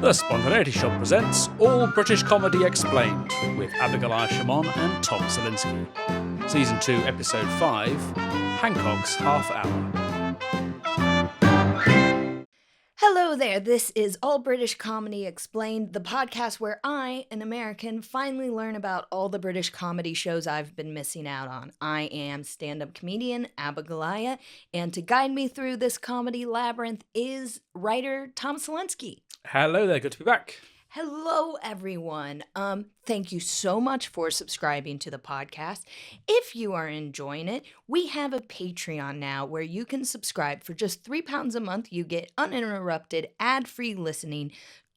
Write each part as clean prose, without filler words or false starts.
The Spontaneity Shop presents All British Comedy Explained with Abigoliah Schamaun and Tom Salinsky. Season 2, Episode 5, Hancock's Half Hour. Hello there, this is All British Comedy Explained, the podcast where I, an American, finally learn about all the British comedy shows I've been missing out on. I am stand-up comedian Abigoliah, and to guide me through this comedy labyrinth is writer Tom Salinsky. Hello there, good to be back. Hello, everyone. Thank you so much for subscribing to the podcast. If you are enjoying it, we have a Patreon now where you can subscribe. For just £3 a month, you get uninterrupted, ad-free listening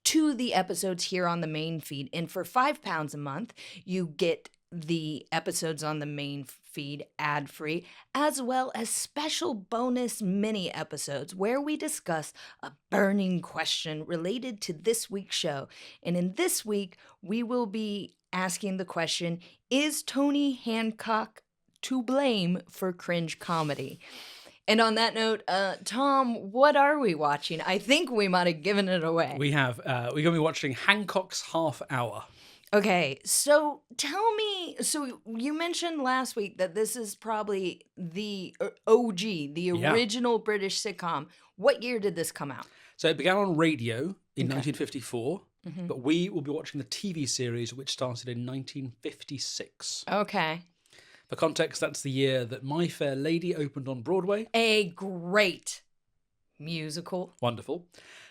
to the episodes here on the main feed. And for £5 a month, you get the episodes on the main feed ad-free, as well as special bonus mini episodes where we discuss a burning question related to this week's show. And in this week, we will be asking the question, is Tony Hancock to blame for cringe comedy? And on that note, Tom, what are we watching? I think we might have given it away. We're going to be watching Hancock's Half Hour. Okay, so tell me, so you mentioned last week that this is probably the OG, the original British sitcom. What year did this come out? So it began on radio in 1954, but we will be watching the TV series, which started in 1956. Okay. For context, that's the year that My Fair Lady opened on Broadway. A great musical. Wonderful.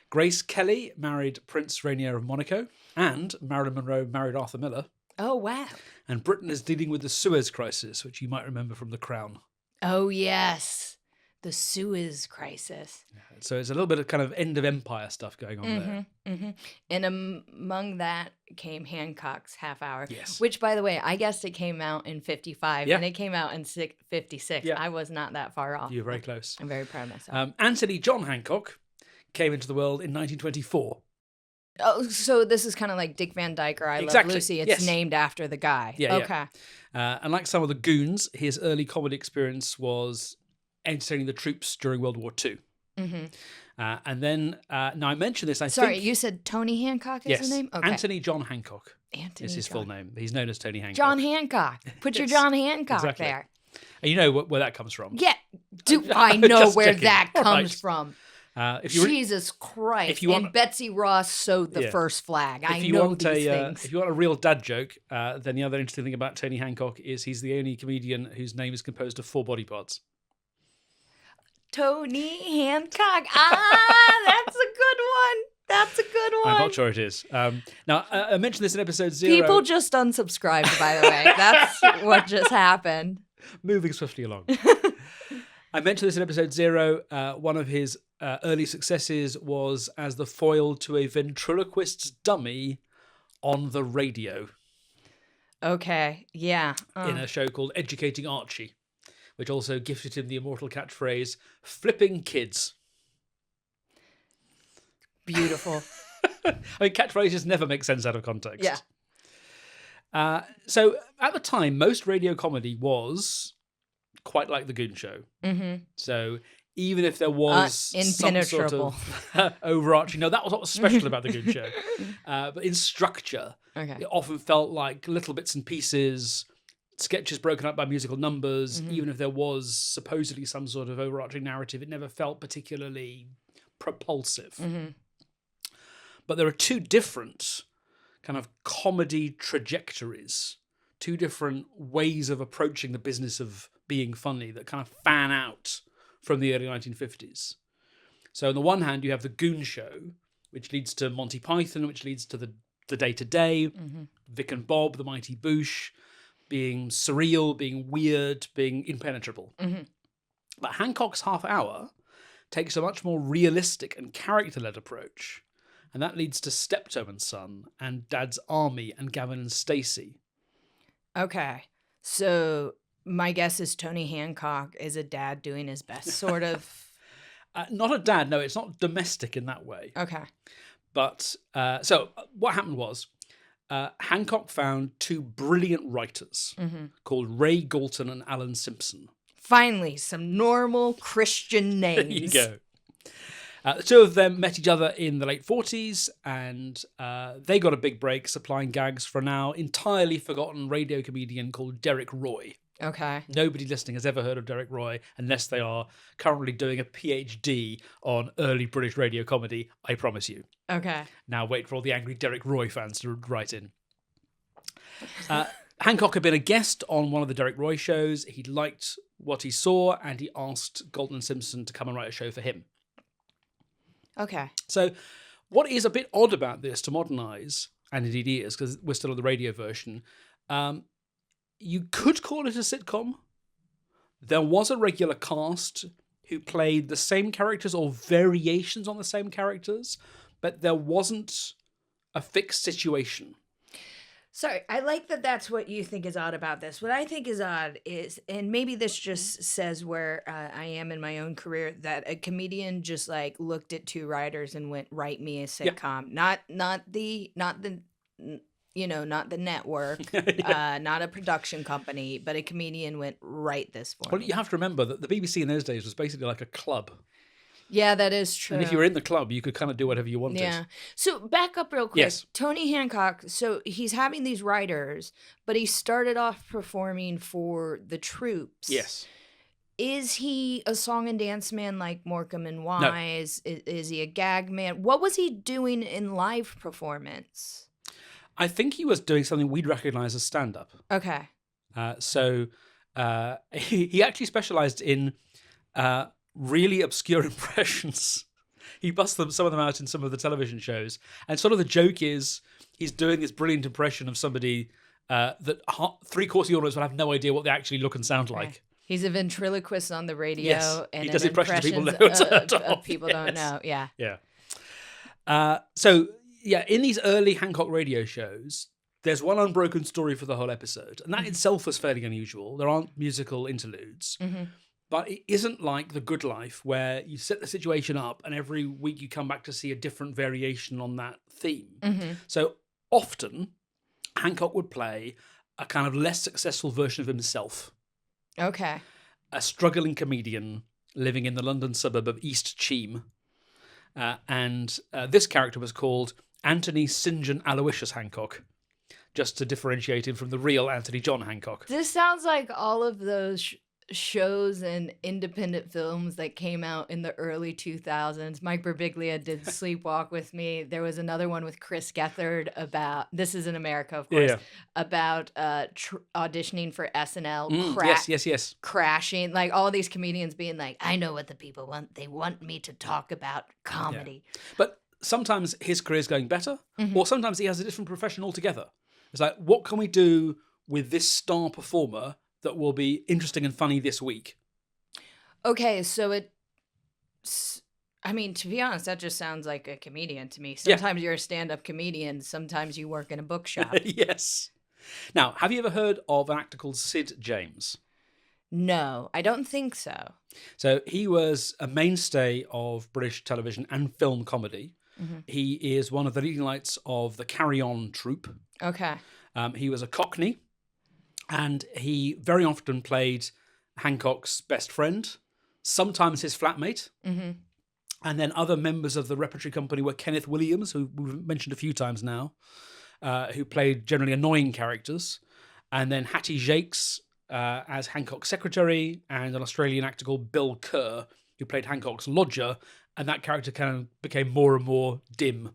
Grace Kelly married Prince Rainier of Monaco, and Marilyn Monroe married Arthur Miller. Oh, wow. And Britain is dealing with the Suez Crisis, which you might remember from The Crown. Oh, yes. The Suez Crisis. So it's a little bit of kind of end of empire stuff going on there. Mm-hmm. And among that came Hancock's Half Hour. Yes. Which, by the way, I guessed it came out in 55, and it came out in 56. Yeah. I was not that far off. You're very close. I'm very proud of myself. Anthony John Hancock came into the world in 1924. Oh, so this is kind of like Dick Van Dyke or I Love Lucy. It's named after the guy. Yeah. Okay. And like some of the goons, his early comedy experience was entertaining the troops during World War II. Mm-hmm. And then, now I mentioned this, Sorry, you said Tony Hancock is his name? Okay. Anthony John Hancock is his full name. He's known as Tony Hancock. John Hancock. Put your John Hancock there. And you know where that comes from. Yeah. Do I know where that comes from? Jesus Christ. And Betsy Ross sewed the first flag. I know these things. If you want a real dad joke, then the other interesting thing about Tony Hancock is he's the only comedian whose name is composed of 4 body parts. Tony Hancock. That's a good one. That's a good one. I'm not sure it is. Now, I mentioned this in episode 0. People just unsubscribed, by the way. That's what just happened. Moving swiftly along. I mentioned this in episode 0. One of his early successes was as the foil to a ventriloquist's dummy on the radio. Okay, yeah. In a show called Educating Archie, which also gifted him the immortal catchphrase, flipping kids. Beautiful. I mean, catchphrases never make sense out of context. Yeah. So at the time, most radio comedy was quite like The Goon Show. Mm-hmm. So even if there was some sort of overarching... No, that was what was special about The Goon Show. But in structure, it often felt like little bits and pieces, sketches broken up by musical numbers. Mm-hmm. Even if there was supposedly some sort of overarching narrative, it never felt particularly propulsive. Mm-hmm. But there are 2 different kind of comedy trajectories, 2 different ways of approaching the business of being funny that kind of fan out from the early 1950s. So on the one hand, you have The Goon Show, which leads to Monty Python, which leads to the Day-to-Day, Vic and Bob, The Mighty Boosh, being surreal, being weird, being impenetrable. Mm-hmm. But Hancock's Half Hour takes a much more realistic and character-led approach, and that leads to Steptoe and Son and Dad's Army and Gavin and Stacey. Okay, so my guess is Tony Hancock is a dad doing his best, sort of. Not a dad, no, it's not domestic in that way. Okay. But, so what happened was, Hancock found 2 brilliant writers called Ray Galton and Alan Simpson. Finally, some normal Christian names. There you go. The two of them met each other in the late 40s, and they got a big break supplying gags for a now entirely forgotten radio comedian called Derek Roy. Okay. Nobody listening has ever heard of Derek Roy unless they are currently doing a PhD on early British radio comedy, I promise you. Okay. Now wait for all the angry Derek Roy fans to write in. Hancock had been a guest on one of the Derek Roy shows. He liked what he saw, and he asked Galton and Simpson to come and write a show for him. Okay. So what is a bit odd about this to modernise, and indeed is, because we're still on the radio version, you could call it a sitcom. There was a regular cast who played the same characters or variations on the same characters, but there wasn't a fixed situation. Sorry, I like that that's what you think is odd about this. What I think is odd is, and maybe this just says where I am in my own career, that a comedian just like looked at two writers and went, write me a sitcom. Yeah. Not the network, not a production company, but a comedian went, write this for me. Well, you have to remember that the BBC in those days was basically like a club. Yeah, that is true. And if you were in the club, you could kind of do whatever you wanted. Yeah. So back up real quick. Yes. Tony Hancock, so he's having these writers, but he started off performing for the troops. Yes. Is he a song and dance man like Morecambe and Wise? No. Is he a gag man? What was he doing in live performance? I think he was doing something we'd recognise as stand-up. Okay. He actually specialised in really obscure impressions. He busts some of them out in some of the television shows. And sort of the joke is he's doing this brilliant impression of somebody that three-quarters of the audience will have no idea what they actually look and sound like. Okay. He's a ventriloquist on the radio. Yes, and he does impressions people know. People don't know, yeah. Yeah. In these early Hancock radio shows, there's one unbroken story for the whole episode. And that itself was fairly unusual. There aren't musical interludes. Mm-hmm. But it isn't like The Good Life, where you set the situation up and every week you come back to see a different variation on that theme. Mm-hmm. So often, Hancock would play a kind of less successful version of himself. Okay. A struggling comedian living in the London suburb of East Cheam. And this character was called Anthony St. John Aloysius Hancock, just to differentiate him from the real Anthony John Hancock. This sounds like all of those shows and independent films that came out in the early 2000s. Mike Birbiglia did Sleepwalk with Me. There was another one with Chris Gethard about, this is in America, of course, about auditioning for SNL. Yes. Crashing. Like all these comedians being like, I know what the people want. They want me to talk about comedy. Yeah. But sometimes his career's going better, or sometimes he has a different profession altogether. It's like, what can we do with this star performer that will be interesting and funny this week? Okay, so to be honest, that just sounds like a comedian to me. Sometimes you're a stand-up comedian. Sometimes you work in a bookshop. Yes. Now, have you ever heard of an actor called Sid James? No, I don't think so. So he was a mainstay of British television and film comedy. Mm-hmm. He is one of the leading lights of the Carry On troupe. Okay. He was a Cockney. And he very often played Hancock's best friend, sometimes his flatmate. Mm-hmm. And then other members of the repertory company were Kenneth Williams, who we've mentioned a few times now, who played generally annoying characters. And then Hattie Jacques as Hancock's secretary, and an Australian actor called Bill Kerr, who played Hancock's lodger. And that character kind of became more and more dim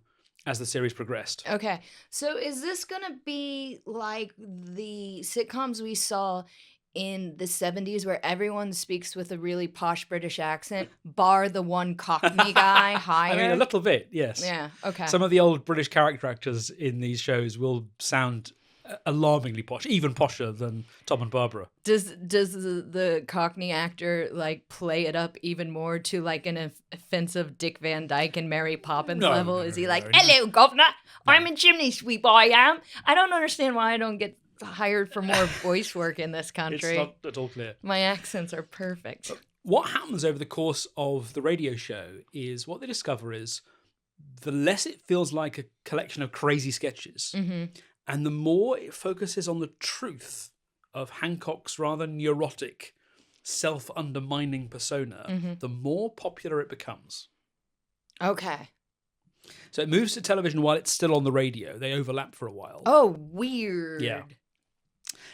as the series progressed. Okay. So is this going to be like the sitcoms we saw in the 70s where everyone speaks with a really posh British accent, bar the one Cockney guy hired? I mean, a little bit, yes. Yeah, okay. Some of the old British character actors in these shows will sound alarmingly posh, even posher than Tom and Barbara. Does the Cockney actor like play it up even more to like an offensive Dick Van Dyke and Mary Poppins level? Is he like, hello, governor, I'm a chimney sweep, I am. I don't understand why I don't get hired for more voice work in this country. It's not at all clear. My accents are perfect. What happens over the course of the radio show is what they discover is the less it feels like a collection of crazy sketches, and the more it focuses on the truth of Hancock's rather neurotic, self-undermining persona, the more popular it becomes. Okay. So it moves to television while it's still on the radio. They overlap for a while. Oh, weird. Yeah.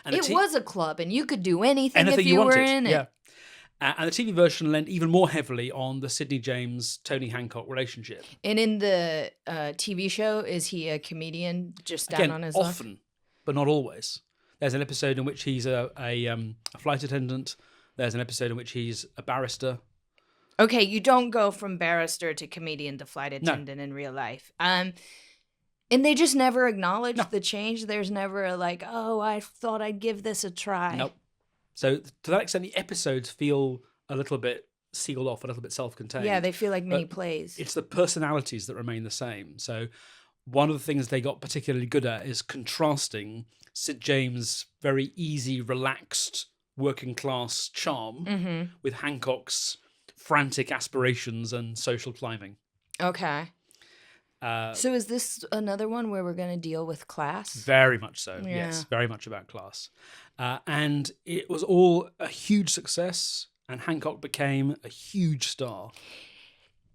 And it was a club, and you could do anything if you wanted. were in it. Yeah. And the TV version lent even more heavily on the Sidney James, Tony Hancock relationship. And in the TV show, is he a comedian just down on his luck? Often, but not always. There's an episode in which he's a flight attendant. There's an episode in which he's a barrister. Okay, you don't go from barrister to comedian to flight attendant in real life. And they just never acknowledge the change. There's never I thought I'd give this a try. Nope. So to that extent, the episodes feel a little bit sealed off, a little bit self-contained. Yeah, they feel like mini plays. It's the personalities that remain the same. So one of the things they got particularly good at is contrasting Sid James' very easy, relaxed, working-class charm with Hancock's frantic aspirations and social climbing. Okay. So is this another one where we're going to deal with class? Very much so, yes. Very much about class. And it was all a huge success, and Hancock became a huge star.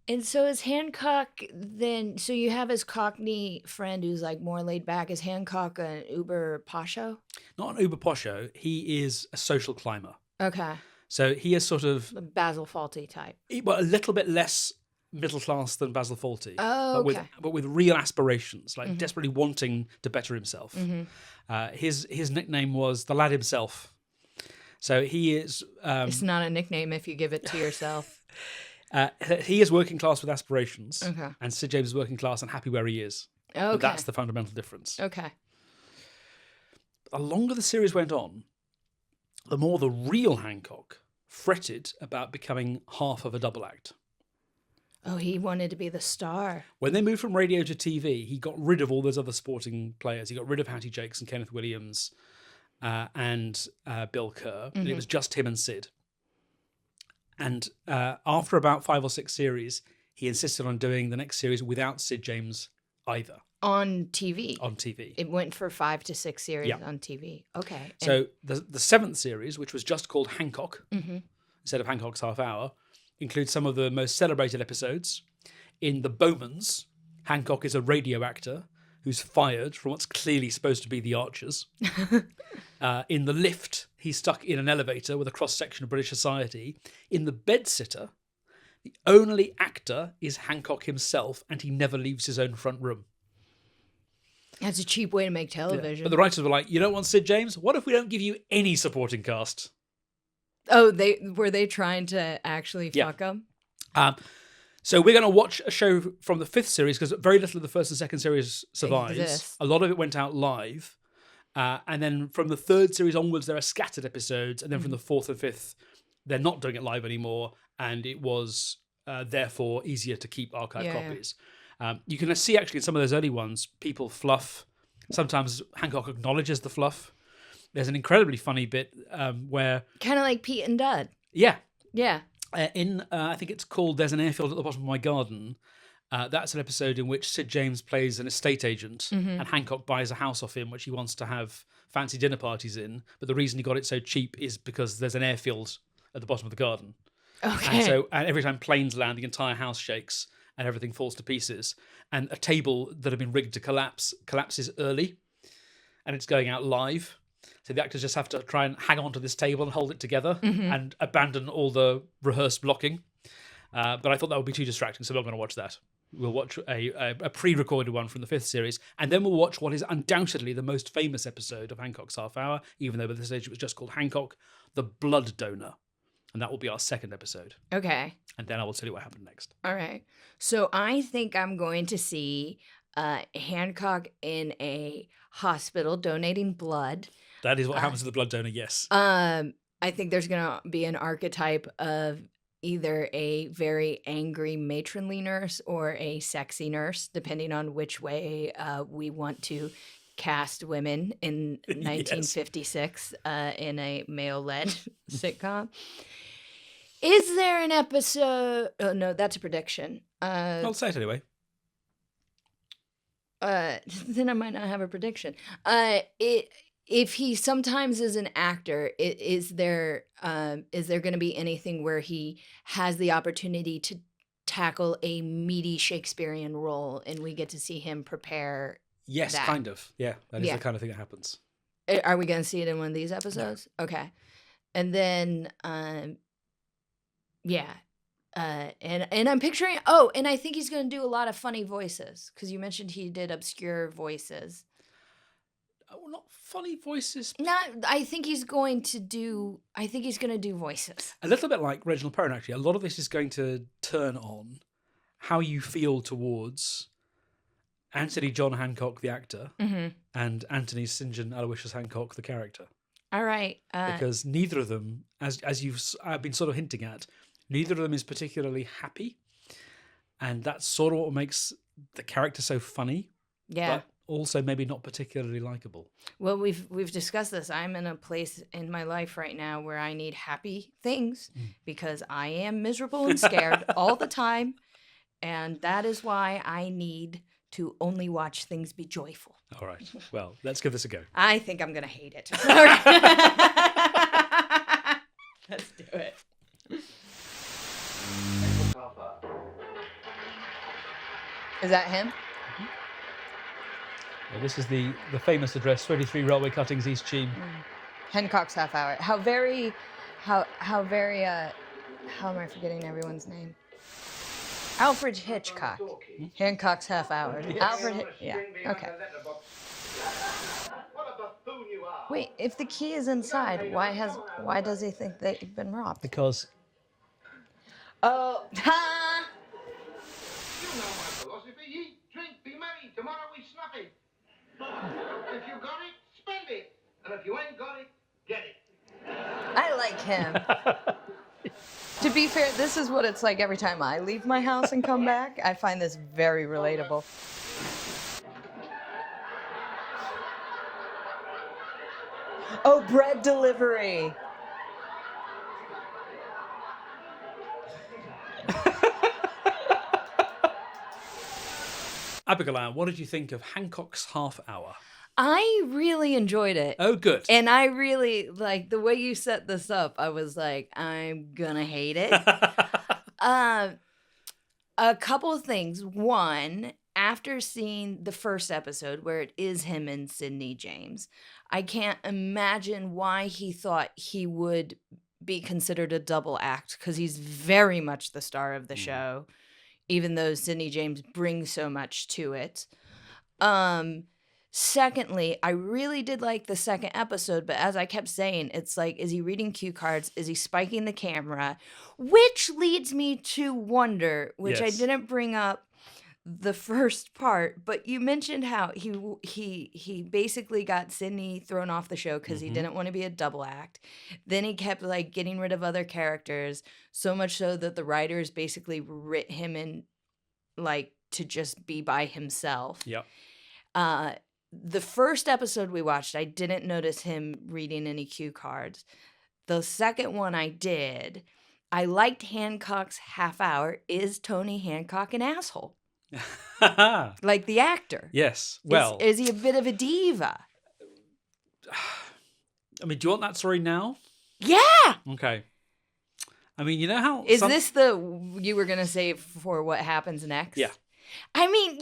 And so is Hancock then, so you have his Cockney friend who's like more laid back. Is Hancock an uber posho? Not an uber posho. He is a social climber. Okay. So he is sort of... Basil Fawlty type. Well, a little bit less middle class than Basil Fawlty. Oh, okay. But with real aspirations, like desperately wanting to better himself. His nickname was the lad himself. So he is... it's not a nickname if you give it to yourself. He is working class with aspirations. Okay. And Sid James is working class and happy where he is. Okay. And that's the fundamental difference. Okay. The longer the series went on, the more the real Hancock fretted about becoming half of a double act. Oh, he wanted to be the star. When they moved from radio to TV, he got rid of all those other sporting players. He got rid of Hattie Jakes and Kenneth Williams and Bill Kerr. And it was just him and Sid. And after about 5 or 6 series, he insisted on doing the next series without Sid James either. On TV? On TV. It went for 5 to 6 series on TV. Okay. So the 7th series, which was just called Hancock, instead of Hancock's Half Hour, includes some of the most celebrated episodes. In The Bowmans, Hancock is a radio actor who's fired from what's clearly supposed to be the Archers. In The Lift, he's stuck in an elevator with a cross-section of British society. In The Bedsitter, the only actor is Hancock himself, and he never leaves his own front room. That's a cheap way to make television. Yeah. But the writers were like, you don't want Sid James? What if we don't give you any supporting cast? Oh, were they trying to actually fuck them? So we're going to watch a show from the 5th series because very little of the 1st and 2nd series survives. Exists. A lot of it went out live. And then from the 3rd series onwards, there are scattered episodes. And then from the 4th and 5th, they're not doing it live anymore. And it was therefore easier to keep archive copies. You can see actually in some of those early ones, people fluff. Sometimes Hancock acknowledges the fluff. There's an incredibly funny bit where... Kind of like Pete and Dud. Yeah. Yeah. I think it's called There's an Airfield at the Bottom of My Garden. That's an episode in which Sid James plays an estate agent and Hancock buys a house off him, which he wants to have fancy dinner parties in. But the reason he got it so cheap is because there's an airfield at the bottom of the garden. Okay. And every time planes land, the entire house shakes and everything falls to pieces. And a table that had been rigged to collapses early and it's going out live. So the actors just have to try and hang on to this table and hold it together and abandon all the rehearsed blocking. But I thought that would be too distracting, so we're not going to watch that. We'll watch a pre-recorded one from the 5th series, and then we'll watch what is undoubtedly the most famous episode of Hancock's Half Hour, even though by this stage it was just called Hancock, The Blood Donor. And that will be our 2nd episode. Okay. And then I will tell you what happened next. All right. So I think I'm going to see Hancock in a hospital donating blood. That is what happens to the blood donor, yes. I think there's going to be an archetype of either a very angry matronly nurse or a sexy nurse, depending on which way we want to cast women in 1956 in a male-led sitcom. Is there an episode... Oh, no, that's a prediction. I'll say it anyway. Then I might not have a prediction. If he sometimes is an actor, is there going to be anything where he has the opportunity tackle a meaty Shakespearean role, and we get to see him prepare. Yes, that. kind of. Yeah, that is the kind of thing that happens. Are we going to see it in one of these episodes? No. Okay. And then, and I'm picturing, and I think he's going to do a lot of funny voices, because you mentioned he did obscure voices. Oh, not funny voices. I think he's going to do voices. A little bit like Reginald Perrin, actually. A lot of this is going to turn on how you feel towards Anthony John Hancock, the actor, and Anthony St. John Aloysius Hancock, the character. All right. Because neither of them, as I've been sort of hinting at, neither of them is particularly happy. And that's sort of what makes the character so funny. Yeah. But also maybe not particularly likable. Well, we've discussed this. I'm in a place in my life right now where I need happy things because I am miserable and scared all the time. And that is why I need to only watch things be joyful. All right. Well, let's give this a go. I think I'm going to hate it. Let's do it. Is that him? Well, this is the famous address, 33 Railway Cuttings, East Cheam. Hancock's half hour. How am I forgetting everyone's name? Alfred Hitchcock. Hancock's half hour. Yes. Okay. Wait, if the key is inside, why does he think they've been robbed? Because. Oh, ha! You know my philosophy. Eat, drink, be merry. Tomorrow we snuff it. If you got it, spend it. And if you ain't got it, get it. I like him. To be fair, this is what it's like every time I leave my house and come back. I find this very relatable. Oh, bread delivery. Abigoliah, what did you think of Hancock's half hour? I really enjoyed it. Oh, good. And I really, like, the way you set this up, I was like, I'm gonna hate it. A couple of things. One, after seeing the first episode where it is him and Sidney James, I can't imagine why he thought he would be considered a double act, because he's very much the star of the show, even though Sidney James brings so much to it. Secondly, I really did like the second episode, but as I kept saying, it's like, is he reading cue cards? Is he spiking the camera? Which leads me to wonder, which I didn't bring up the first part, but you mentioned how he basically got Sidney thrown off the show because he didn't want to be a double act. Then he kept like getting rid of other characters, so much so that the writers basically writ him in like to just be by himself. Yep. The first episode we watched, I didn't notice him reading any cue cards. The second one I did. I liked Hancock's half hour. Is Tony Hancock an asshole? Like the actor. Yes. Well, is he a bit of a diva? I mean, do you want that story now? Yeah. Okay. I mean, you know how is this you were gonna save for what happens next? Yeah. I mean,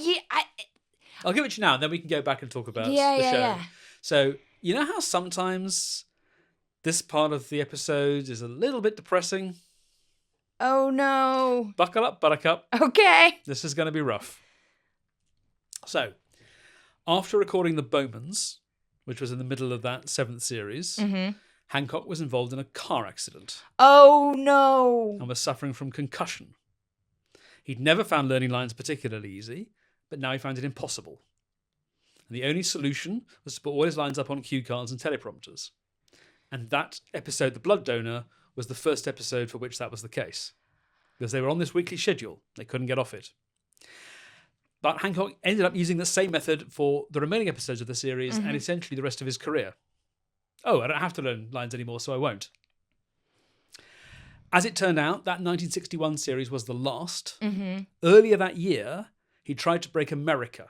I'll give it to you now, and then we can go back and talk about the show. Yeah. So, you know how sometimes this part of the episode is a little bit depressing? Oh, no. Buckle up, buttercup. Okay. This is going to be rough. So, after recording The Bowmans, which was in the middle of that 7th series, Hancock was involved in a car accident. Oh, no. And was suffering from concussion. He'd never found learning lines particularly easy, but now he found it impossible. And the only solution was to put all his lines up on cue cards and teleprompters. And that episode, The Blood Donor, was the first episode for which that was the case. Because they were on this weekly schedule. They couldn't get off it. But Hancock ended up using the same method for the remaining episodes of the series and essentially the rest of his career. Oh, I don't have to learn lines anymore, so I won't. As it turned out, that 1961 series was the last. Earlier that year, he tried to break America.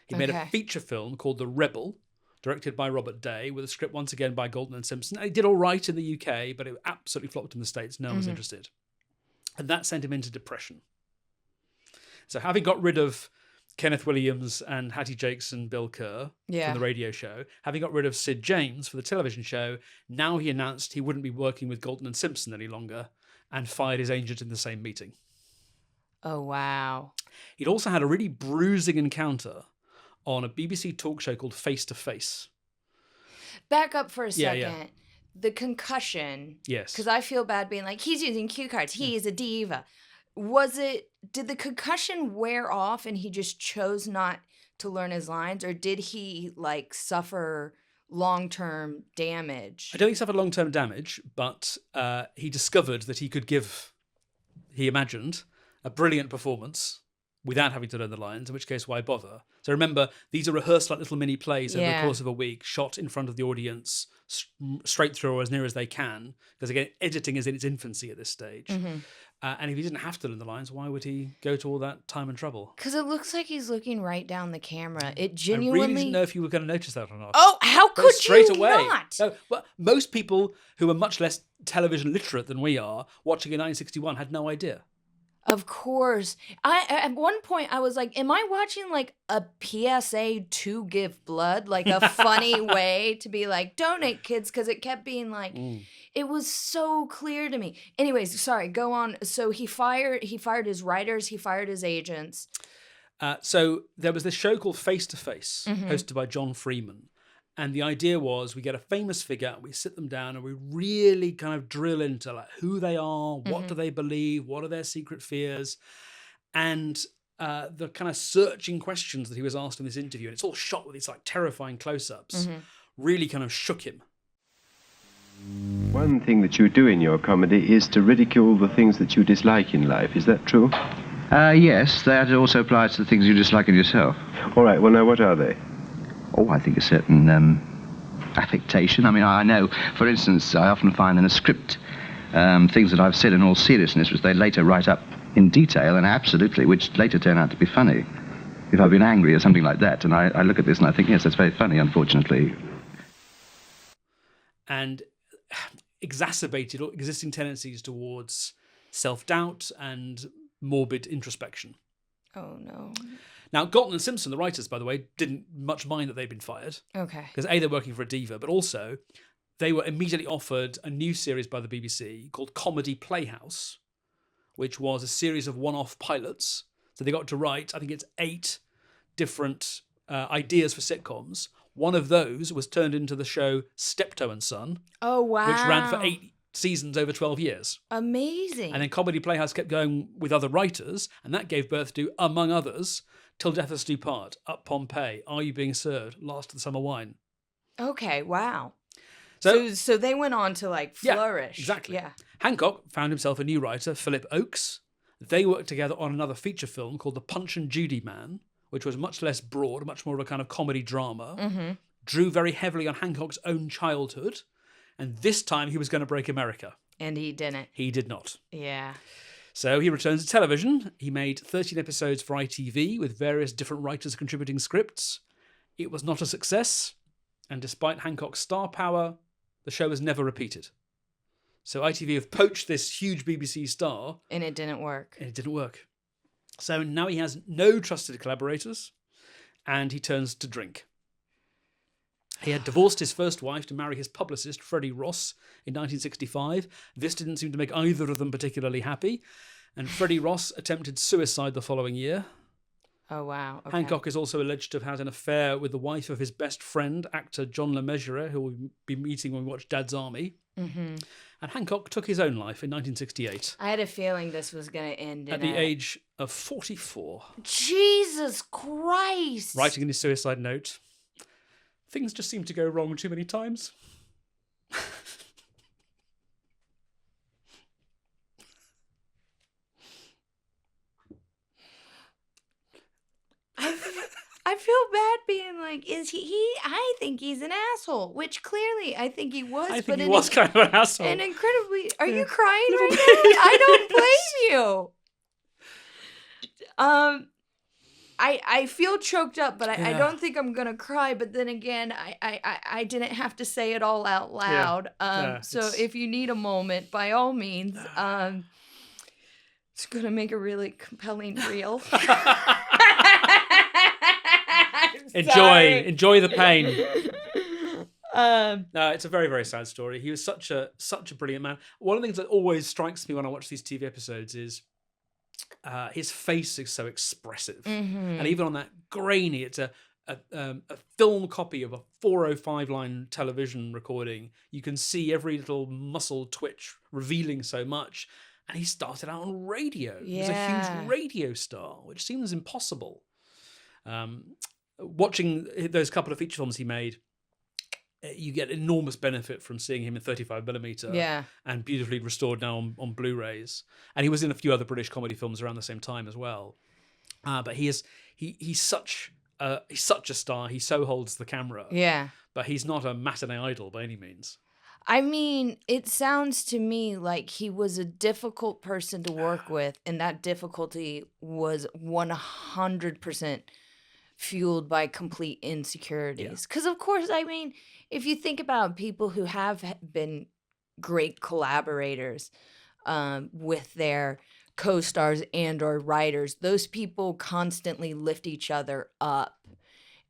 He made a feature film called The Rebel, directed by Robert Day, with a script once again by Galton and Simpson. He did all right in the UK, but it absolutely flopped in the States. No one was interested. And that sent him into depression. So having got rid of Kenneth Williams and Hattie Jakes and Bill Kerr from the radio show, having got rid of Sid James for the television show, now he announced he wouldn't be working with Galton and Simpson any longer and fired his agent in the same meeting. Oh, wow. He'd also had a really bruising encounter on a BBC talk show called Face to Face. Back up for a second. Yeah. The concussion. Yes. Because I feel bad being like, he's using cue cards. He is a diva. Did the concussion wear off and he just chose not to learn his lines? Or did he like suffer long-term damage? I don't think he suffered long-term damage, but he discovered that he could give, he imagined, a brilliant performance without having to learn the lines, in which case, why bother? So remember, these are rehearsed like little mini plays over the course of a week, shot in front of the audience, straight through or as near as they can, because again, editing is in its infancy at this stage. Mm-hmm. And if he didn't have to learn the lines, why would he go to all that time and trouble? Because it looks like he's looking right down the camera. It I genuinely... really didn't know if you were going to notice that or not. Oh, how could straight you away. not? No, well, most people who are much less television literate than we are, watching in 1961, had no idea. Of course. At one point, I was like, am I watching like a PSA to give blood? Like a funny way to be like, donate, kids, because it kept being like... It was so clear to me. Anyways, sorry, go on. So he fired his writers, he fired his agents. So there was this show called Face to Face, hosted by John Freeman. And the idea was we get a famous figure and we sit them down and we really kind of drill into like who they are, what do they believe, what are their secret fears, and the kind of searching questions that he was asked in this interview. And it's all shot with these like terrifying close-ups, really kind of shook him. One thing that you do in your comedy is to ridicule the things that you dislike in life. Is that true? Yes, that also applies to the things you dislike in yourself. All right, well, now, what are they? Oh, I think a certain affectation. I mean, I know, for instance, I often find in a script things that I've said in all seriousness, which they later write up in detail and absolutely, which later turn out to be funny. If I've been angry or something like that, and I look at this and I think, yes, that's very funny, unfortunately. And exacerbated existing tendencies towards self-doubt and morbid introspection. Oh, no. Now, Galton and Simpson, the writers, by the way, didn't much mind that they'd been fired. Okay. Because A, they're working for a diva, but also they were immediately offered a new series by the BBC called Comedy Playhouse, which was a series of one-off pilots. So they got to write, I think it's 8 different ideas for sitcoms. One of those was turned into the show Steptoe and Son. Oh, wow. Which ran for 8 seasons over 12 years. Amazing. And then Comedy Playhouse kept going with other writers, and that gave birth to, among others, Till Death Us Do Part, Up Pompeii, Are You Being Served, Last of the Summer Wine. Okay, wow. So they went on to like flourish. Yeah, exactly. Yeah. Hancock found himself a new writer, Philip Oakes. They worked together on another feature film called The Punch and Judy Man, which was much less broad, much more of a kind of comedy drama, drew very heavily on Hancock's own childhood, and this time he was going to break America. And he didn't. He did not. Yeah. So he returns to television. He made 13 episodes for ITV with various different writers contributing scripts. It was not a success, and despite Hancock's star power, the show was never repeated. So ITV have poached this huge BBC star. And it didn't work. So now he has no trusted collaborators, and he turns to drink. He had divorced his first wife to marry his publicist, Freddie Ross, in 1965. This didn't seem to make either of them particularly happy, and Freddie Ross attempted suicide the following year. Oh, wow. Okay. Hancock is also alleged to have had an affair with the wife of his best friend, actor John LeMessurier, who we'll be meeting when we watch Dad's Army. Mm-hmm. And Hancock took his own life in 1968. I had a feeling this was going to end at the age of 44. Jesus Christ! Writing in his suicide note, things just seem to go wrong too many times. I feel bad being like, is he? I think he's an asshole, which clearly I think he was. I think he was kind of an asshole. And incredibly, are you crying right now? I don't blame you. I feel choked up, but I don't think I'm gonna cry. But then again, I didn't have to say it all out loud. So if you need a moment, by all means. It's going to make a really compelling reel. Enjoy the pain. No, it's a very, very sad story. He was such a brilliant man. One of the things that always strikes me when I watch these TV episodes is his face is so expressive, and even on that grainy, it's a film copy of a 405 line television recording. You can see every little muscle twitch revealing so much. And he started out on radio. He was a huge radio star, which seems impossible. Watching those couple of feature films he made, you get enormous benefit from seeing him in 35mm and beautifully restored now on Blu-rays. And he was in a few other British comedy films around the same time as well. But he's such a star. He so holds the camera. Yeah. But he's not a matinee idol by any means. I mean, it sounds to me like he was a difficult person to work with, and that difficulty was 100% fueled by complete insecurities. Because, of course, I mean, if you think about people who have been great collaborators with their co-stars and or writers, those people constantly lift each other up.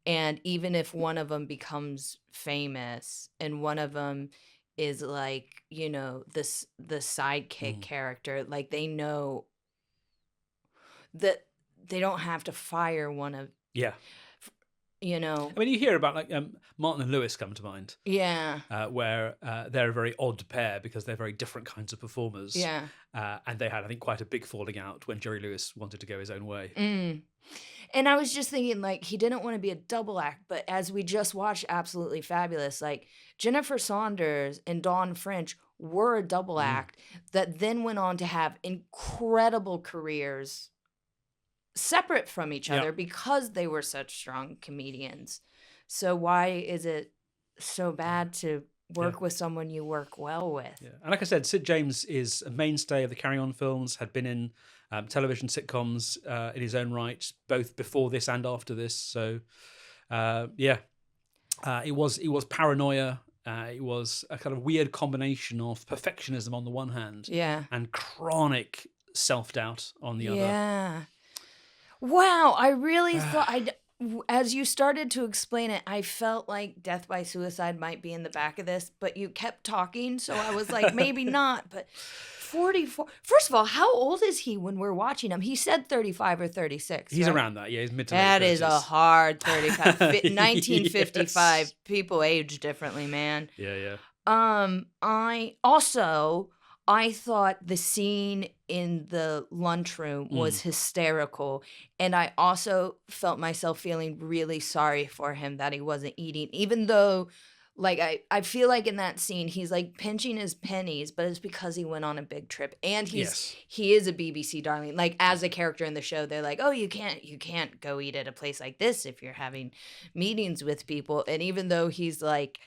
And even if one of them becomes famous and one of them is like, you know, the sidekick character, like they know that they don't have to fire one of, you know. I mean, you hear about like Martin and Lewis come to mind. Yeah. Where they're a very odd pair because they're very different kinds of performers. Yeah. And they had, I think, quite a big falling out when Jerry Lewis wanted to go his own way. And I was just thinking, like, he didn't want to be a double act, but as we just watched Absolutely Fabulous, like, Jennifer Saunders and Dawn French were a double act that then went on to have incredible careers separate from each other because they were such strong comedians. So why is it so bad to work with someone you work well with? Yeah. And like I said, Sid James is a mainstay of the Carry On films, had been in television sitcoms in his own right, both before this and after this. So, it was paranoia. It was a kind of weird combination of perfectionism on the one hand and chronic self-doubt on the other. Yeah. Wow, I really thought as you started to explain it, I felt like death by suicide might be in the back of this, but you kept talking, so I was like, maybe not. But 44. First of all, how old is he when we're watching him? He said 35 or 36. He's right? around that, yeah. He's mid to late 30s. That is a hard 35. 1955. Yes. People age differently, man. Yeah. I thought the scene in the lunchroom was hysterical. And I also felt myself feeling really sorry for him that he wasn't eating, even though, like, I feel like in that scene, he's like pinching his pennies, but it's because he went on a big trip. And he is a BBC darling. Like, as a character in the show, they're like, oh, you can't go eat at a place like this if you're having meetings with people. And even though he's like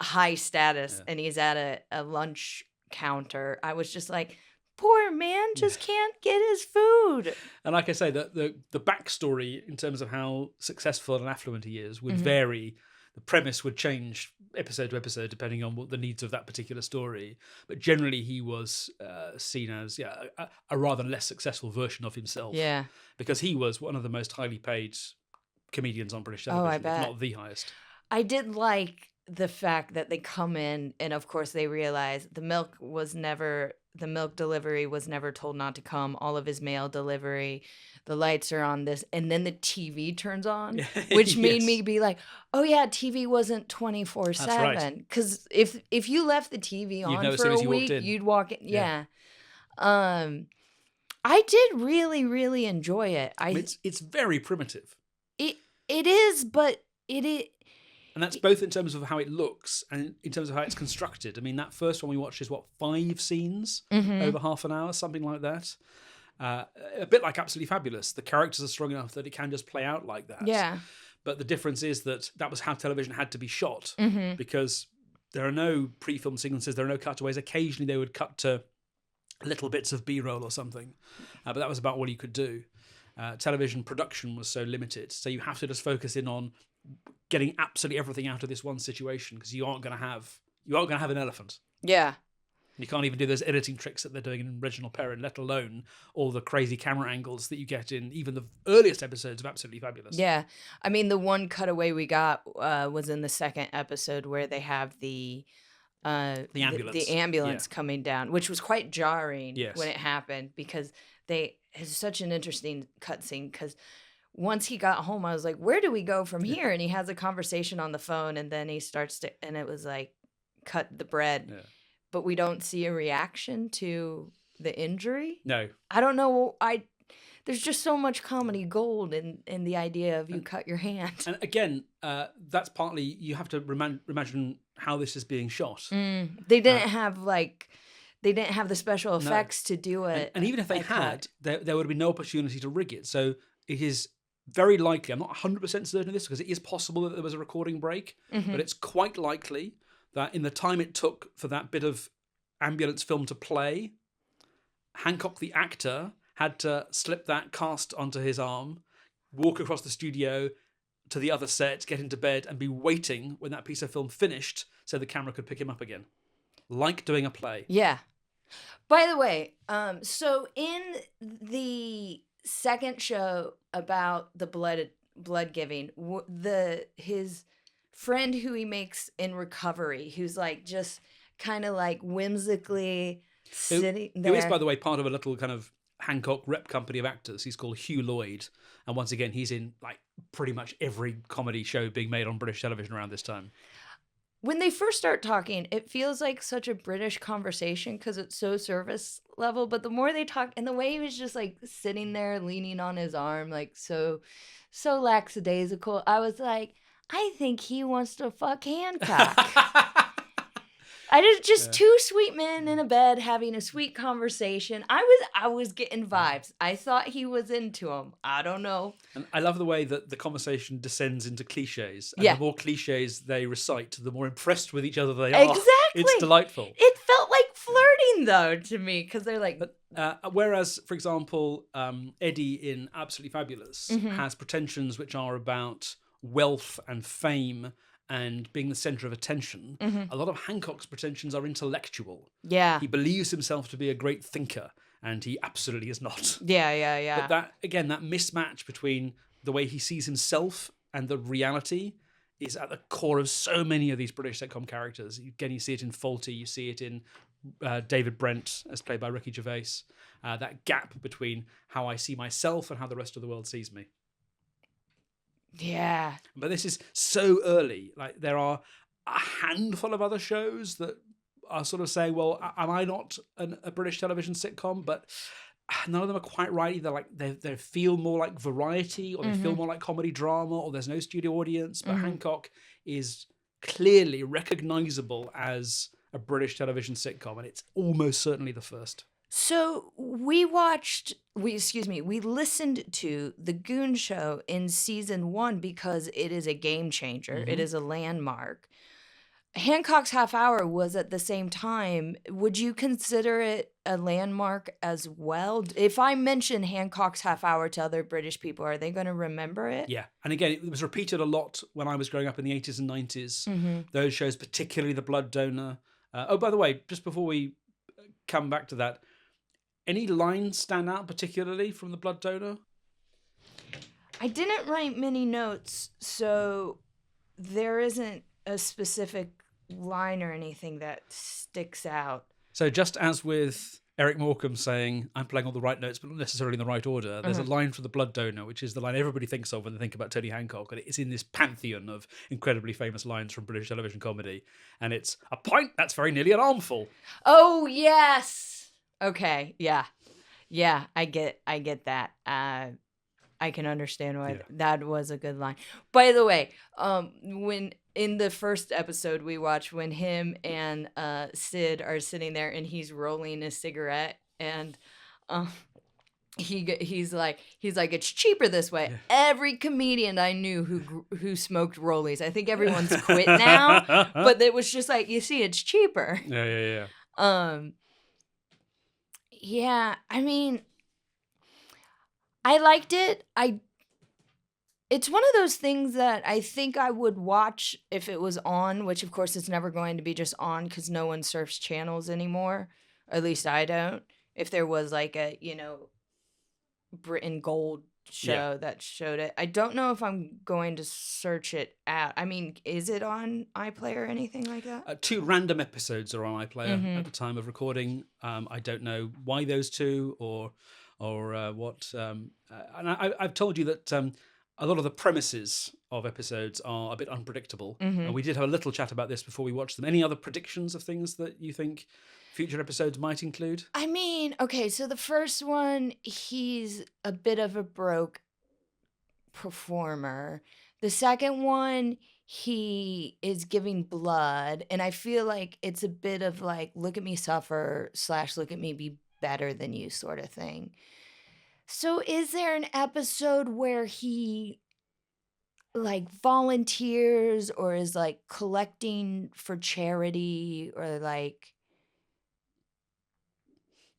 high status and he's at a lunch counter, I was just like, poor man just can't get his food. And like I say, the backstory in terms of how successful and affluent he is would vary. The premise would change episode to episode depending on what the needs of that particular story. But generally, he was seen as a rather less successful version of himself. Yeah, because he was one of the most highly paid comedians on British television, I bet. if not the highest. I did like the fact that they come in and of course they realize the milk delivery was never told not to come. All of his mail delivery, the lights are on this, and then the TV turns on, which made me be like, oh yeah, TV wasn't 24/7. Because if you left the TV on for a week, you'd walk in. Yeah. I did really, really enjoy it. It's very primitive. It is, but and that's both in terms of how it looks and in terms of how it's constructed. I mean, that first one we watched is 5 scenes over half an hour, something like that. A bit like Absolutely Fabulous. The characters are strong enough that it can just play out like that. Yeah. But the difference is that was how television had to be shot because there are no pre-film sequences, there are no cutaways. Occasionally they would cut to little bits of B-roll or something, but that was about all you could do. Television production was so limited, so you have to just focus in on getting absolutely everything out of this one situation because you aren't going to have an elephant. Yeah. You can't even do those editing tricks that they're doing in Reginald Perrin, let alone all the crazy camera angles that you get in even the earliest episodes of Absolutely Fabulous. Yeah. I mean, the one cutaway we got was in the second episode where they have the ambulance coming down, which was quite jarring when it happened, because it's such an interesting cutscene, because once he got home, I was like, where do we go from here? And he has a conversation on the phone, and then he starts to, and it was like, cut the bread. Yeah. But we don't see a reaction to the injury. No. I don't know. There's just so much comedy gold in the idea of you cut your hand. And again, that's partly, you have to imagine how this is being shot. They didn't have the special effects to do it. And even if they had, there would have been no opportunity to rig it. So it is very likely, I'm not 100% certain of this, because it is possible that there was a recording break, but it's quite likely that in the time it took for that bit of ambulance film to play, Hancock, the actor, had to slip that cast onto his arm, walk across the studio to the other set, get into bed, and be waiting when that piece of film finished so the camera could pick him up again. Like doing a play. Yeah. By the way, so in the second show about the blood giving, his friend who he makes in recovery, who's like just kind of like whimsically sitting there. Who is, by the way, part of a little kind of Hancock rep company of actors. He's called Hugh Lloyd, and once again, he's in like pretty much every comedy show being made on British television around this time. When they first start talking, it feels like such a British conversation because it's so surface level. But the more they talk, and the way he was just like sitting there leaning on his arm, like so lackadaisical, I was like, I think he wants to fuck Hancock. Just two sweet men in a bed having a sweet conversation. I was getting vibes. I thought he was into him. I don't know. And I love the way that the conversation descends into cliches. And the more cliches they recite, the more impressed with each other they are. Exactly. It's delightful. It felt like flirting, though, to me, because they're like... whereas, for example, Eddie in Absolutely Fabulous has pretensions which are about wealth and fame and being the centre of attention. A lot of Hancock's pretensions are intellectual. Yeah. He believes himself to be a great thinker, and he absolutely is not. Yeah. But that mismatch between the way he sees himself and the reality is at the core of so many of these British sitcom characters. Again, you see it in Fawlty, you see it in David Brent, as played by Ricky Gervais. That gap between how I see myself and how the rest of the world sees me. Yeah. But this is so early. Like, there are a handful of other shows that are sort of saying, well, am I not a British television sitcom? But none of them are quite right either. Like, they feel more like variety, or they feel more like comedy drama, or there's no studio audience. But Hancock is clearly recognizable as a British television sitcom, and it's almost certainly the first. So we listened to The Goon Show in season 1 because it is a game changer. It is a landmark. Hancock's Half Hour was at the same time. Would you consider it a landmark as well? If I mention Hancock's Half Hour to other British people, are they going to remember it? Yeah. And again, it was repeated a lot when I was growing up in the 80s and 90s. Those shows, particularly The Blood Donor. By the way, just before we come back to that, any lines stand out particularly from The Blood Donor? I didn't write many notes, so there isn't a specific line or anything that sticks out. So just as with Eric Morecambe saying, I'm playing all the right notes, but not necessarily in the right order, there's a line from The Blood Donor, which is the line everybody thinks of when they think about Tony Hancock, and it's in this pantheon of incredibly famous lines from British television comedy. And it's, a pint, that's very nearly an armful. Oh, yes! Okay, yeah, I get that. I can understand why that was a good line. By the way, when in the first episode we watched, when him and Sid are sitting there and he's rolling a cigarette, and he's like it's cheaper this way. Yeah. Every comedian I knew who smoked rollies, I think everyone's quit now, but it was just like, you see, it's cheaper. Yeah. Yeah, I mean, I liked it. It's one of those things that I think I would watch if it was on, which of course it's never going to be just on because no one surfs channels anymore. Or at least I don't. If there was like a, Britain Gold show that showed it. I don't know if I'm going to search it out. I mean, is it on iPlayer or anything like that? 2 random episodes are on iPlayer at the time of recording. I don't know why those 2 or what. And I've told you that a lot of the premises of episodes are a bit unpredictable. And we did have a little chat about this before we watched them. Any other predictions of things that you think future episodes might include? I mean, okay, so the first one, he's a bit of a broke performer. The second one, he is giving blood. And I feel like it's a bit of like, look at me suffer / look at me be better than you sort of thing. So is there an episode where he like volunteers or is like collecting for charity or like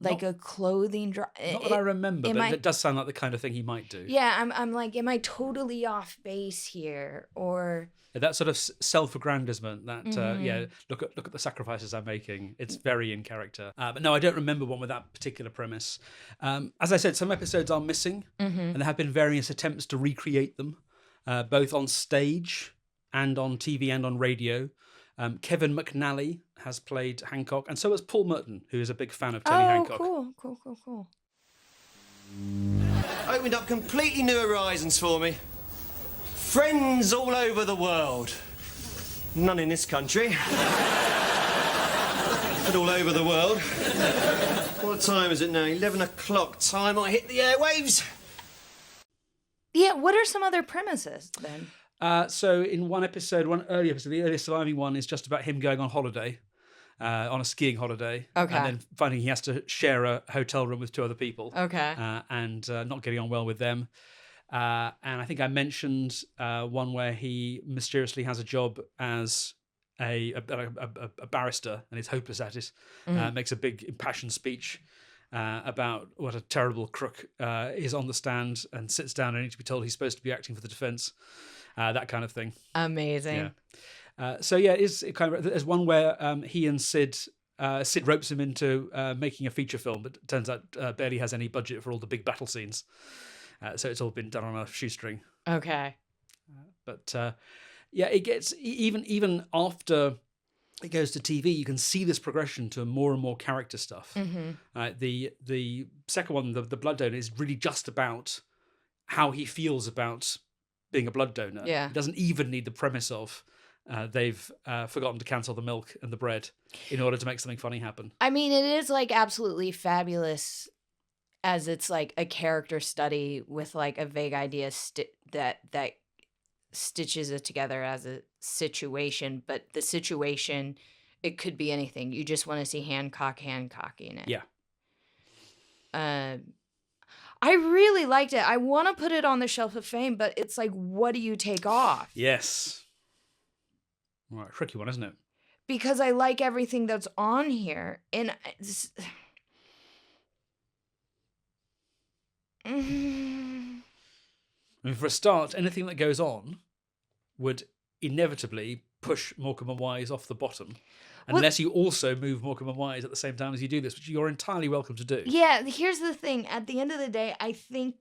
a clothing drive? Not that I remember, but it does sound like the kind of thing he might do. Yeah, I'm like, am I totally off base here? Or that sort of self-aggrandizement, that look at the sacrifices I'm making. It's very in character. But no, I don't remember one with that particular premise. As I said, some episodes are missing, and there have been various attempts to recreate them, both on stage and on TV and on radio. Kevin McNally has played Hancock, and so has Paul Merton, who is a big fan of Tony Hancock. Oh, cool. Opened up completely new horizons for me. Friends all over the world. None in this country. But all over the world. What time is it now? 11 o'clock. Time I hit the airwaves. Yeah, what are some other premises then? So in one early episode, the earliest surviving one is just about him going on holiday, on a skiing holiday. Okay. And then finding he has to share a hotel room with 2 other people. Okay. And not getting on well with them. And I think I mentioned one where he mysteriously has a job as a barrister and is hopeless at it. Makes a big impassioned speech about what a terrible crook is on the stand and sits down and needs to be told he's supposed to be acting for the defence. That kind of thing. Amazing. Yeah. There's one where he and Sid ropes him into making a feature film, but it turns out barely has any budget for all the big battle scenes. So it's all been done on a shoestring. Okay. But it gets even after it goes to TV, you can see this progression to more and more character stuff. The second one, the blood donor, is really just about how he feels about being a blood donor. Yeah. It doesn't even need the premise of they've forgotten to cancel the milk and the bread in order to make something funny happen. I mean, it is like absolutely fabulous as it's like a character study with like a vague idea that stitches it together as a situation, but the situation, it could be anything. You just want to see Hancock-ing it. Yeah. I really liked it. I want to put it on the shelf of fame, but it's like, what do you take off? Yes. All right, tricky one, isn't it? Because I like everything that's on here. And I mean, for a start, anything that goes on would inevitably push Morecambe and Wise off the bottom, unless you also move Morecambe and Wise at the same time as you do this, which you're entirely welcome to do. Yeah, here's the thing. At the end of the day, I think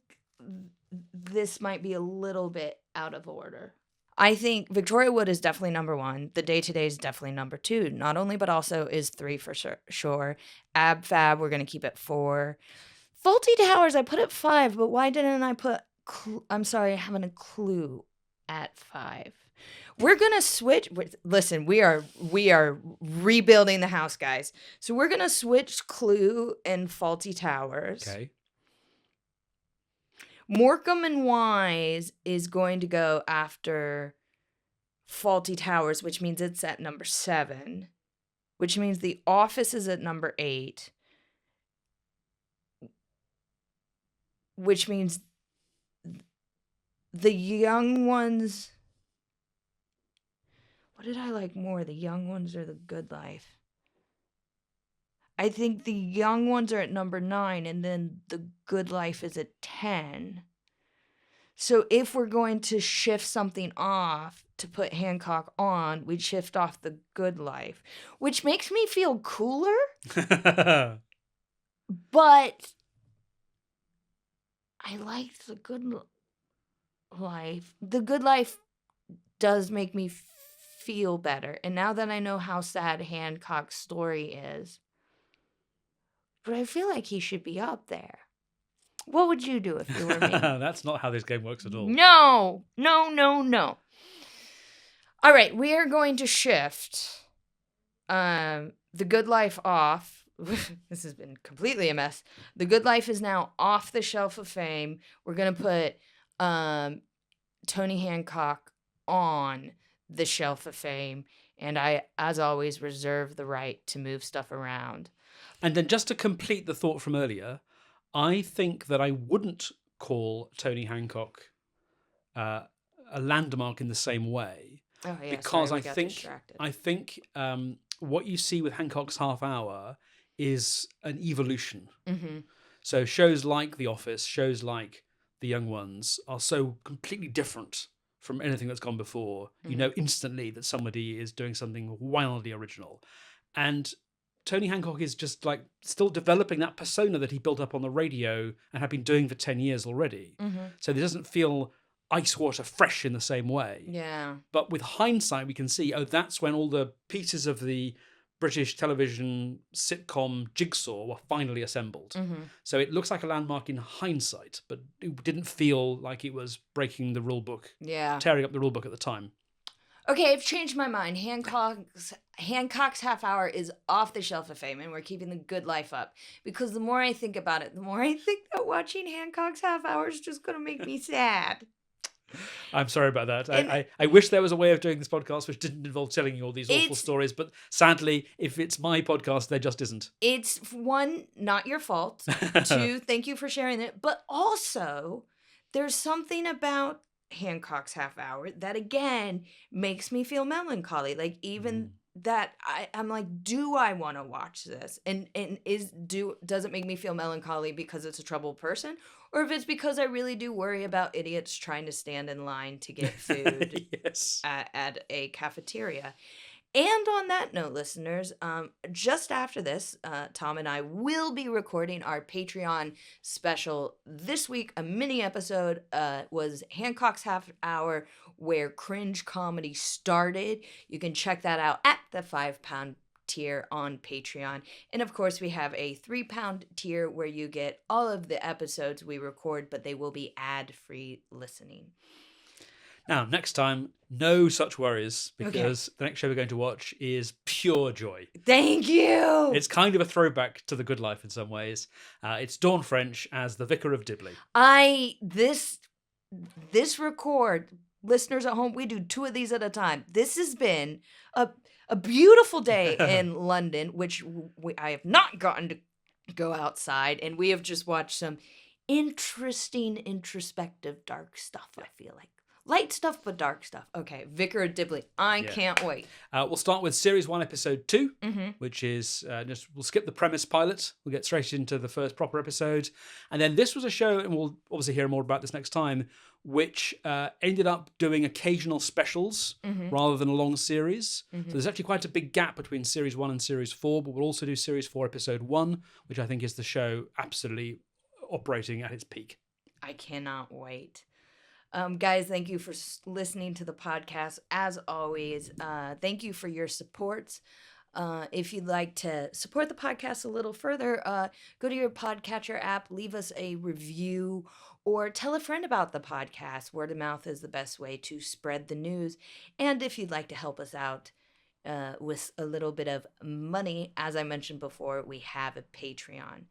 this might be a little bit out of order. I think Victoria Wood is definitely number 1. The Day Today is definitely number 2. Not only, but also is 3 for sure. Ab Fab, we're going to keep at 4. Faulty Towers, I put at 5, but why didn't I put... I'm sorry, I haven't a clue at 5. We're going to switch. Listen, we are rebuilding the house, guys. So we're going to switch Clue and Faulty Towers. Okay. Morecambe and Wise is going to go after Faulty Towers, which means it's at number 7, which means The Office is at number 8, which means the young ones... What did I like more, The Young Ones or The Good Life? I think The Young Ones are at number 9, and then The Good Life is at 10. So if we're going to shift something off to put Hancock on, we'd shift off The Good Life, which makes me feel cooler. But I liked The Good Life. The Good Life does make me feel better. And now that I know how sad Hancock's story is, but I feel like he should be up there. What would you do if you were me? That's not how this game works at all. No. All right, we are going to shift The Good Life off. This has been completely a mess. The Good Life is now off the shelf of fame. We're going to put Tony Hancock on the shelf of fame. And I, as always, reserve the right to move stuff around. And then just to complete the thought from earlier, I think that I wouldn't call Tony Hancock a landmark in the same way. Oh, yeah, because sorry, I think what you see with Hancock's Half Hour is an evolution. Mm-hmm. So shows like The Office, shows like The Young Ones are so completely different from anything that's gone before. Mm-hmm. You know instantly that somebody is doing something wildly original. And Tony Hancock is just like still developing that persona that he built up on the radio and had been doing for 10 years already. Mm-hmm. So it doesn't feel ice water fresh in the same way. Yeah. But with hindsight, we can see, that's when all the pieces of the British television sitcom jigsaw were finally assembled. Mm-hmm. So it looks like a landmark in hindsight, but it didn't feel like it was breaking the rule book, tearing up the rule book at the time. Okay, I've changed my mind. Hancock's Half Hour is off the shelf of fame, and we're keeping The Good Life up. Because the more I think about it, the more I think that watching Hancock's Half Hour is just going to make me sad. I'm sorry about that. I wish there was a way of doing this podcast which didn't involve telling you all these awful stories, but sadly, if it's my podcast, there just isn't. It's, one, not your fault. Two, thank you for sharing it. But also, there's something about Hancock's Half Hour that, again, makes me feel melancholy. Like, even that I'm like, do I want to watch this? And does it make me feel melancholy because it's a troubled person? Or if it's because I really do worry about idiots trying to stand in line to get food yes. at a cafeteria. And on that note, listeners, just after this, Tom and I will be recording our Patreon special this week. A mini episode was Hancock's Half Hour, where cringe comedy started. You can check that out at the £5 tier on Patreon. And of course, we have a £3 tier where you get all of the episodes we record, but they will be ad-free listening. Now, next time, no such worries, because the next show we're going to watch is pure joy. Thank you! It's kind of a throwback to The Good Life in some ways. It's Dawn French as the Vicar of Dibley. This record, listeners at home, we do 2 of these at a time. This has been a beautiful day in London, which I have not gotten to go outside, and we have just watched some interesting, introspective, dark stuff, I feel like. Light stuff, but dark stuff. Okay, Vicar of Dibley. I can't wait. We'll start with Series 1, Episode 2, which is we'll skip the premise pilot. We'll get straight into the first proper episode. And then this was a show, and we'll obviously hear more about this next time, which ended up doing occasional specials rather than a long series. So there's actually quite a big gap between Series 1 and Series 4, but we'll also do Series 4, Episode 1, which I think is the show absolutely operating at its peak. I cannot wait. Guys, thank you for listening to the podcast. As always, thank you for your supports. If you'd like to support the podcast a little further, go to your podcatcher app, leave us a review, or tell a friend about the podcast. Word of mouth is the best way to spread the news. And if you'd like to help us out with a little bit of money, as I mentioned before, we have a Patreon.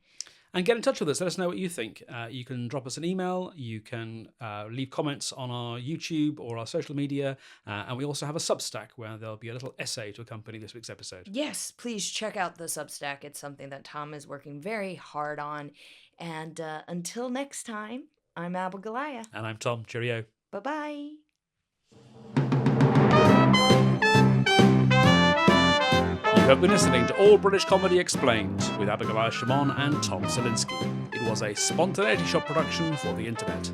And get in touch with us. Let us know what you think. You can drop us an email. You can leave comments on our YouTube or our social media. And we also have a Substack where there'll be a little essay to accompany this week's episode. Yes, please check out the Substack. It's something that Tom is working very hard on. And until next time, I'm Abigoliah. And I'm Tom. Cheerio. Bye-bye. You have been listening to All British Comedy Explained with Abigoliah Schamaun and Tom Salinsky. It was a Spontaneity Shop production for the internet.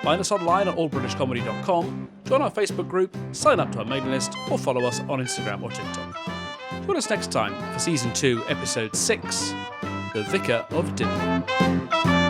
Find us online at allbritishcomedy.com, join our Facebook group, sign up to our mailing list, or follow us on Instagram or TikTok. Join us next time for Season 2, Episode 6, The Vicar of Dibley.